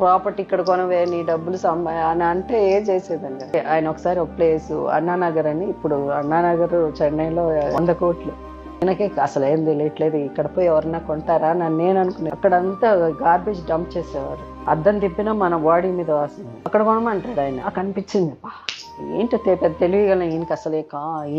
Property ఇక్కడ కొనవే నీ డబ్బులు అని అంటే ఏం చేసేదండి. ఆయన ఒకసారి ఒక ప్లేస్ అన్నానగర్ అని, ఇప్పుడు అన్నానగర్ చెన్నైలో 100 కోట్లు. ఆయనకే అసలు ఏం తెలియట్లేదు, ఇక్కడ పోయి ఎవరన్నా కొంటారా అని నేను అనుకున్నాను. అక్కడంతా గార్బేజ్ డంప్ చేసేవారు. అద్దం తిప్పినా మన బాడీ మీద వాసన. అక్కడ కొనమంటాడు ఆయన. నాకు అనిపించింది, ఏంటో పెద్ద తెలియగల ఈయనకి అసలు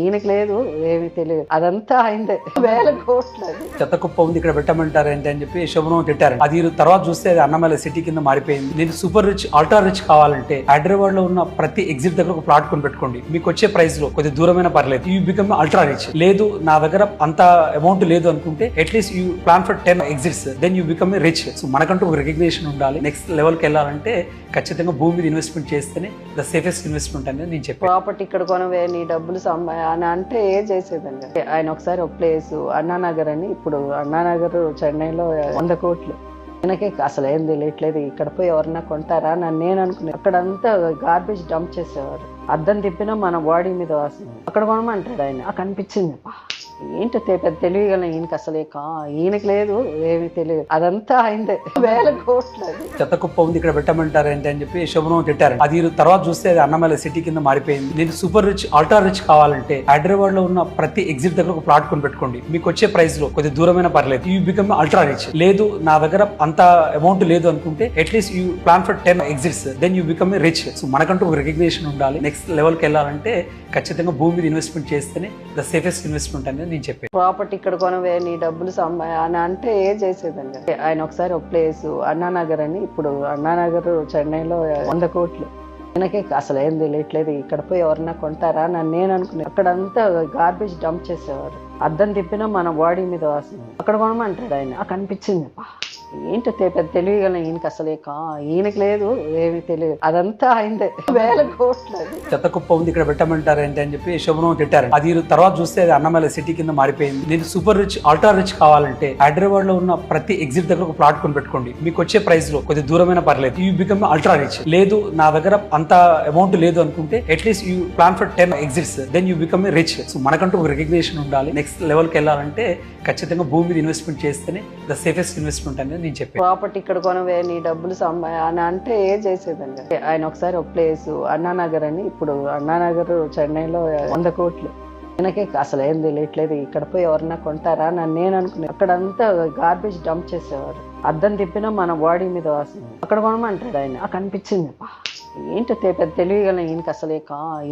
ఈయనకి లేదు, ఏమి తెలియదు. అదంతా అయిందే, 1000 కోట్లు. చెత్త కుప్ప ఉంది ఇక్కడ పెట్టమంటారు ఏంటి అని చెప్పి శుభ్రం తిట్టారు. అది తర్వాత చూస్తే అది అన్నమయ్య సిటీ కింద మారిపోయింది. నేను సూపర్ రిచ్, అల్ట్రా రిచ్ కావాలంటే హైదరాబాద్ లో ఉన్న ప్రతి ఎగ్జిట్ దగ్గర ఒక ప్లాట్ కొని పెట్టుకోండి. మీకు వచ్చే ప్రైస్ లో కొద్ది దూరమైన పర్లేదు, యూ బికమ్ అల్ట్రా రిచ్. లేదు నా దగ్గర అంత అమౌంట్ లేదు అనుకుంటే at least you plan for 10 exits, then you become rich. So మనకంటూ ఒక రికగ్నేషన్ ఉండాలి. నెక్స్ట్ లెవెల్ కి వెళ్ళాలంటే ఖచ్చితంగా భూమి మీద ఇన్వెస్ట్మెంట్ చేస్తేనే ద సేఫెస్ట్ ఇన్వెస్ట్మెంట్ అనేది నేను చెప్పాను. ప్రాపర్టీ ఇక్కడ కొనవే నీ డబ్బులు అని అంటే ఏం చేసేదండి. ఆయన ఒకసారి ఒక ప్లేస్ అన్నానగర్ అని, ఇప్పుడు అన్నానగర్ చెన్నైలో 100 కోట్లు. ఆయనకే అసలు ఏం తెలియట్లేదు, ఇక్కడ పోయి ఎవరన్నా కొంటారా అని నేను అనుకున్నాను. అక్కడంతా గార్బేజ్ డంప్ చేసేవారు. అద్దం తిప్పినా మన బాడీ మీద వాసన. అక్కడ కొనమంటాడు ఆయన. నాకు అనిపించింది, ఏంటో పెద్ద తెలియగల ఈయనకి అసలు ఈయనకి లేదు, ఏమి తెలియదు. అదంతా అయిందే, 1000 కోట్లు. చెత్త కుప్ప ఉంది ఇక్కడ పెట్టమంటారు ఏంటి అని చెప్పి శుభ్రం తిట్టారు. అది తర్వాత చూస్తే అది అన్నమయ్య సిటీ కింద మారిపోయింది. నేను సూపర్ రిచ్, అల్ట్రా రిచ్ కావాలంటే హైదరాబాద్ లో ఉన్న ప్రతి ఎగ్జిట్ దగ్గర ఒక ప్లాట్ కొని పెట్టుకోండి. మీకు వచ్చే ప్రైస్ లో కొద్ది దూరమైన పర్లేదు, యూ బికమ్ అల్ట్రా రిచ్. లేదు నా దగ్గర అంత అమౌంట్ లేదు అనుకుంటే at least you plan for 10 exits, then you become rich. So మనకంటూ ఒక రికగ్నేషన్ ఉండాలి. నెక్స్ట్ లెవెల్ కి వెళ్ళాలంటే ఖచ్చితంగా భూమి మీద ఇన్వెస్ట్మెంట్ చేస్తేనే ద సేఫెస్ట్ ఇన్వెస్ట్మెంట్ అనేది నేను చెప్పాను. ప్రాపర్టీ ఇక్కడ కొనవే నీ డబ్బులు అని అంటే ఏం చేసేదండి. ఆయన ఒకసారి ఒక ప్లేస్ అన్నానగర్ అని, ఇప్పుడు అన్నానగర్ చెన్నైలో 100 కోట్లు. ఆయనకే అసలు ఏం తెలియట్లేదు, ఇక్కడ పోయి ఎవరన్నా కొంటారా అని నేను అనుకున్నాను. అక్కడంతా గార్బేజ్ డంప్ చేసేవారు. అద్దం తిప్పినా మన బాడీ మీద వాసన. అక్కడ కొనమంటాడు ఆయన. నాకు అనిపించింది, ఏంటో పెద్ద తెలియగల ఈయనకి అసలు ఈయనకి లేదు, ఏమి తెలియదు. అదంతా అయిందే, 1000 కోట్లు. చెత్త కుప్ప ఉంది ఇక్కడ పెట్టమంటారు ఏంటి అని చెప్పి శుభ్రం తిట్టారు. అది తర్వాత చూస్తే అది అన్నమయ్య సిటీ కింద మారిపోయింది. నేను సూపర్ రిచ్, అల్ట్రా రిచ్ కావాలంటే హైదరాబాద్ లో ఉన్న ప్రతి ఎగ్జిట్ దగ్గర ఒక ప్లాట్ కొని పెట్టుకోండి. మీకు వచ్చే ప్రైస్ లో కొద్ది దూరమైన పర్లేదు, యూ బికమ్ అల్ట్రా రిచ్. లేదు నా దగ్గర అంత అమౌంట్ లేదు అనుకుంటే at least you plan for 10 exits, then you become rich. So మనకంటూ ఒక రికగ్నేషన్ ఉండాలి. నెక్స్ట్ లెవెల్ కి వెళ్ళాలంటే ఖచ్చితంగా భూమి మీద ఇన్వెస్ట్మెంట్ చేస్తేనే ద సేఫెస్ట్ ఇన్వెస్ట్మెంట్ అనేది నేను చెప్పాను. ప్రాపర్టీ ఇక్కడ కొనవే నీ డబ్బులు అని అంటే ఏం చేసేదండి. ఆయన ఒకసారి ఒక ప్లేస్ అన్నానగర్ అని, ఇప్పుడు అన్నానగర్ చెన్నైలో 100 కోట్లు. ఆయనకే అసలు ఏం తెలియట్లేదు, ఇక్కడ పోయి ఎవరన్నా కొంటారా అని నేను అనుకున్నాను. అక్కడంతా గార్బేజ్ డంప్ చేసేవారు. అద్దం తిప్పినా మన బాడీ మీద వాసన. అక్కడ కొనమంటాడు ఆయన. నాకు అనిపించింది, ఏంటో పెద్ద తెలియగల ఈయనకి అసలు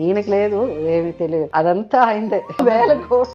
ఈయనకి లేదు, ఏమి తెలియదు. అదంతా అయిందే, 1000 కోట్లు.